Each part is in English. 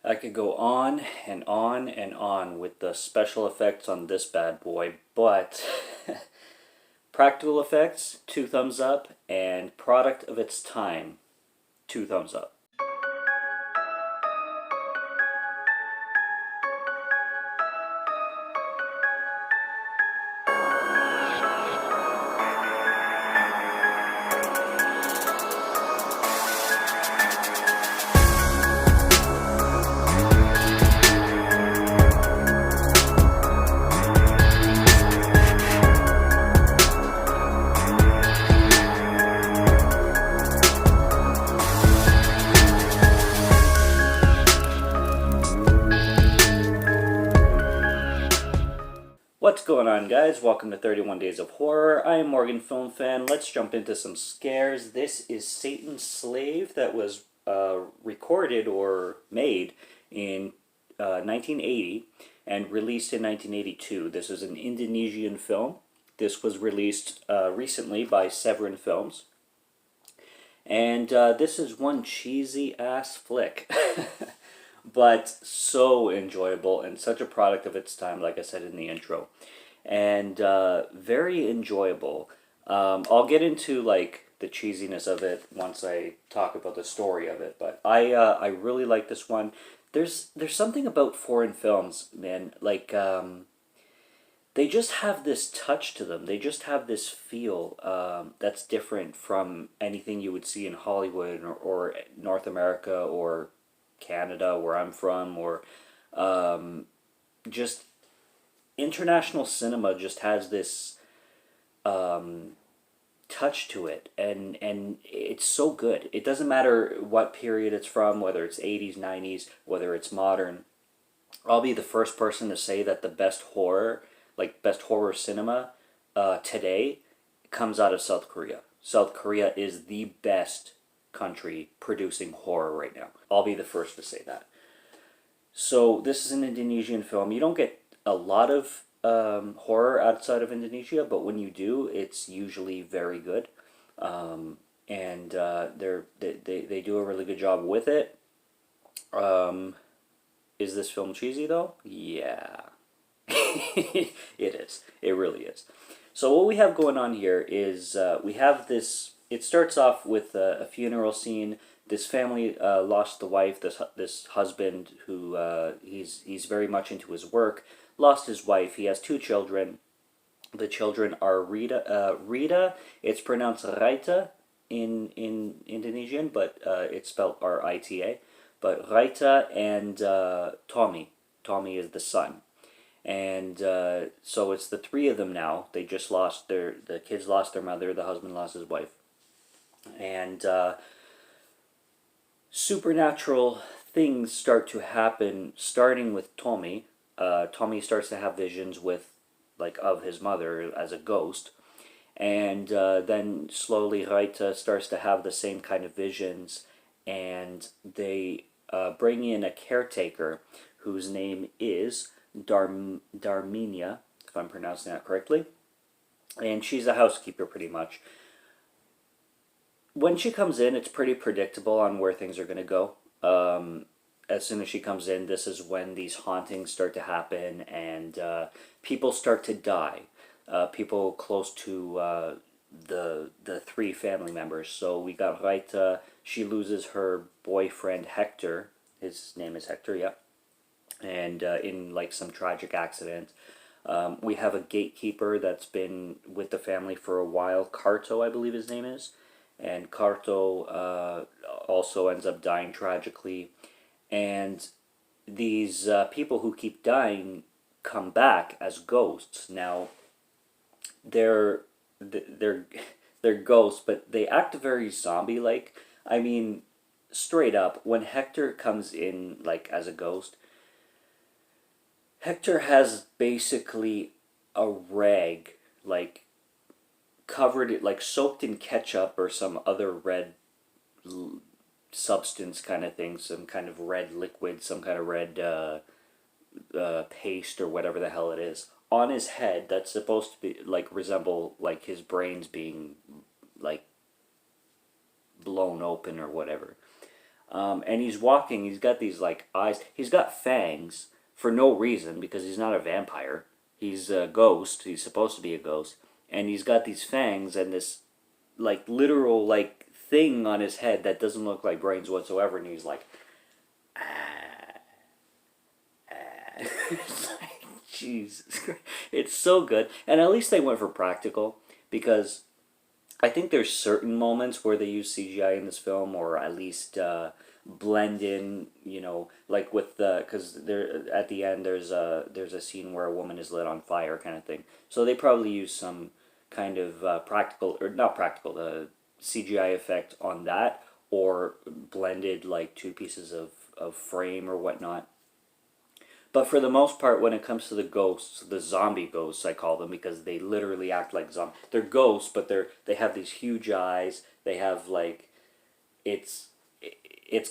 I could go on and on and on with the special effects on this bad boy, but practical effects, 2 thumbs up, and product of its time, 2 thumbs up. What's going on, guys? Welcome to 31 Days of Horror. I am Morgan Film Fan. Let's jump into some scares. This is Satan's Slave that was recorded or made in 1980 and released in 1982. This is an Indonesian film. This was released recently by Severin Films. And this is one cheesy-ass flick. But so enjoyable and such a product of its time, like I said in the intro. And very enjoyable. I'll get into like the cheesiness of it once I talk about the story of it. But I really like this one. There's something about foreign films, man. Like they just have this touch to them. They just have this feel that's different from anything you would see in Hollywood or North America or Canada, where I'm from, or just international cinema just has this touch to it, and it's so good. It doesn't matter what period it's from, whether it's 80s, 90s, whether it's modern. I'll be the first person to say that the best horror cinema today comes out of South Korea. South Korea is the best country producing horror right now. I'll be the first to say that. So this is an Indonesian film. You don't get a lot of horror outside of Indonesia, but when you do, it's usually very good. And they do a really good job with it. Is this film cheesy though? Yeah. It is. It really is. So what we have going on here is we have this. It starts off with a funeral scene. This family lost the wife. This husband who he's very much into his work lost his wife. He has 2 children. The children are Rita. It's pronounced Raita in Indonesian, but it's spelled R-I-T-A. But Raita and Tommy. Tommy is the son. And so it's the 3 of them now. They just lost the kids lost their mother. The husband lost his wife. And supernatural things start to happen, starting with Tommy. Tommy starts to have visions of his mother as a ghost, and then slowly Raita starts to have the same kind of visions, and they bring in a caretaker whose name is Darminia, if I'm pronouncing that correctly, and she's a housekeeper pretty much. When she comes in, it's pretty predictable on where things are going to go. As soon as she comes in, this is when these hauntings start to happen, and people start to die. People close to the 3 family members. So we got Raita. She loses her boyfriend Hector. His name is Hector, yeah. And in like some tragic accident. We have a gatekeeper that's been with the family for a while. Karto, I believe his name is. And Karto also ends up dying tragically. And these people who keep dying come back as ghosts. Now, they're ghosts, but they act very zombie-like. I mean, straight up, when Hector comes in like as a ghost, Hector has basically a rag, like covered it, like soaked in ketchup or some other red substance kind of thing, some kind of red liquid, some kind of red paste or whatever the hell it is, on his head that's supposed to be like resemble like his brains being like blown open or whatever. And he's walking. He's got these like eyes. He's got fangs for no reason because he's not a vampire. He's a ghost. He's supposed to be a ghost, and he's got these fangs and this like literal like thing on his head that doesn't look like brains whatsoever. And he's like, it's like, Jesus Christ. It's so good. And at least they went for practical because I think there's certain moments where they use CGI in this film, or at least blend in, you know, like with the, because there at the end there's a scene where a woman is lit on fire kind of thing. So they probably use some kind of practical, or not practical, the CGI effect on that, or blended like two pieces of frame or whatnot. But for the most part, when it comes to the ghosts, the zombie ghosts, I call them, because they literally act like zombies. They're ghosts, but they have these huge eyes. They have like, it's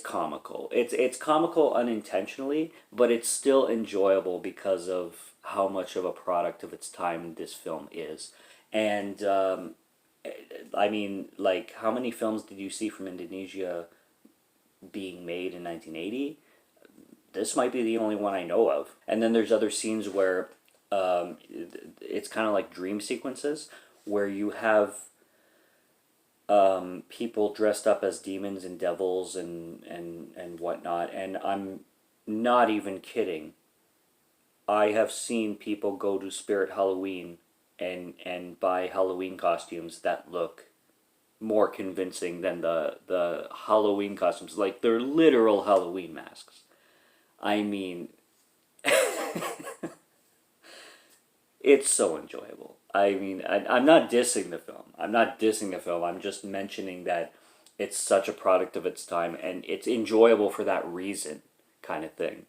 comical. It's comical unintentionally, but it's still enjoyable because of how much of a product of its time this film is. And I mean, like, how many films did you see from Indonesia being made in 1980? This might be the only one I know of. And then there's other scenes where it's kind of like dream sequences where you have people dressed up as demons and devils and whatnot. And I'm not even kidding. I have seen people go to Spirit Halloween and buy Halloween costumes that look more convincing than the Halloween costumes. Like, they're literal Halloween masks. I mean, it's so enjoyable. I mean, I'm not dissing the film. I'm just mentioning that it's such a product of its time, and it's enjoyable for that reason, kind of thing.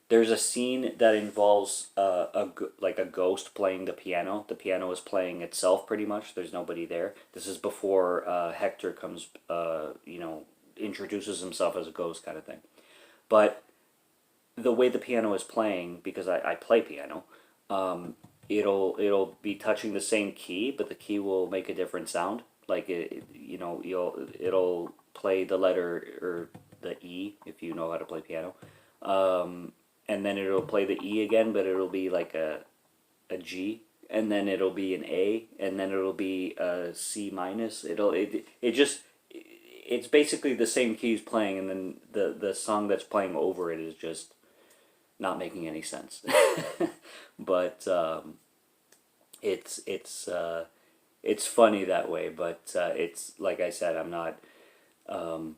There's a scene that involves like a ghost playing the piano. The piano is playing itself pretty much. There's nobody there. This is before Hector comes, introduces himself as a ghost kind of thing. But the way the piano is playing, because I play piano, it'll be touching the same key, but the key will make a different sound. Like it'll play the letter or the E if you know how to play piano, and then it'll play the E again, but it'll be like a G, and then it'll be an A, and then it'll be a C minus. It's basically the same keys playing, and then the song that's playing over it is just not making any sense. But it's funny that way. But it's like I said, I'm not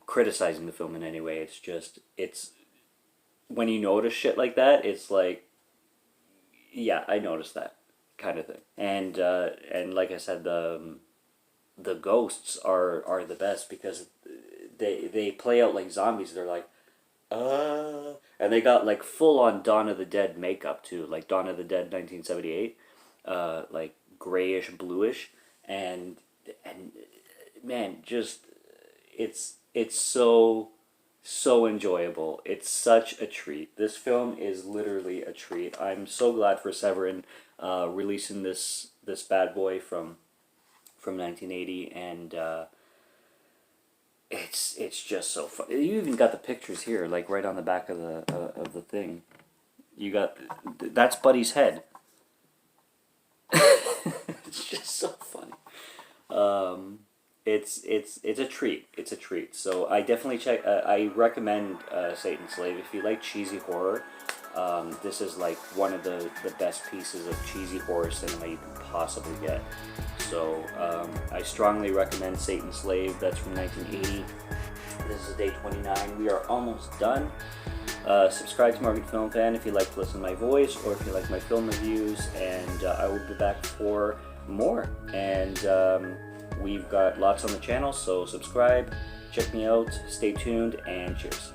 criticizing the film in any way. It's just when you notice shit like that, it's like, yeah, I noticed that kind of thing. And like I said, the ghosts are the best because they play out like zombies. They're like, and they got like full on Dawn of the Dead makeup too, like Dawn of the Dead 1978, like grayish bluish, and man, just it's so enjoyable. It's such a treat. This film is literally a treat. I'm so glad for Severin releasing this bad boy from 1980, and it's just so fun. You even got the pictures here, like right on the back of the thing. You got that's Buddy's head. It's just so funny. It's a treat. It's a treat. So I definitely I recommend Satan's Slave if you like cheesy horror. This is like one of the best pieces of cheesy horror cinema you can possibly get. So I strongly recommend Satan's Slave. That's from 1980. This is day 29. We are almost done. Subscribe to Morgan Film Fan if you like to listen to my voice, or if you like my film reviews, and I will be back for more. And we've got lots on the channel, so subscribe, check me out, stay tuned, and cheers.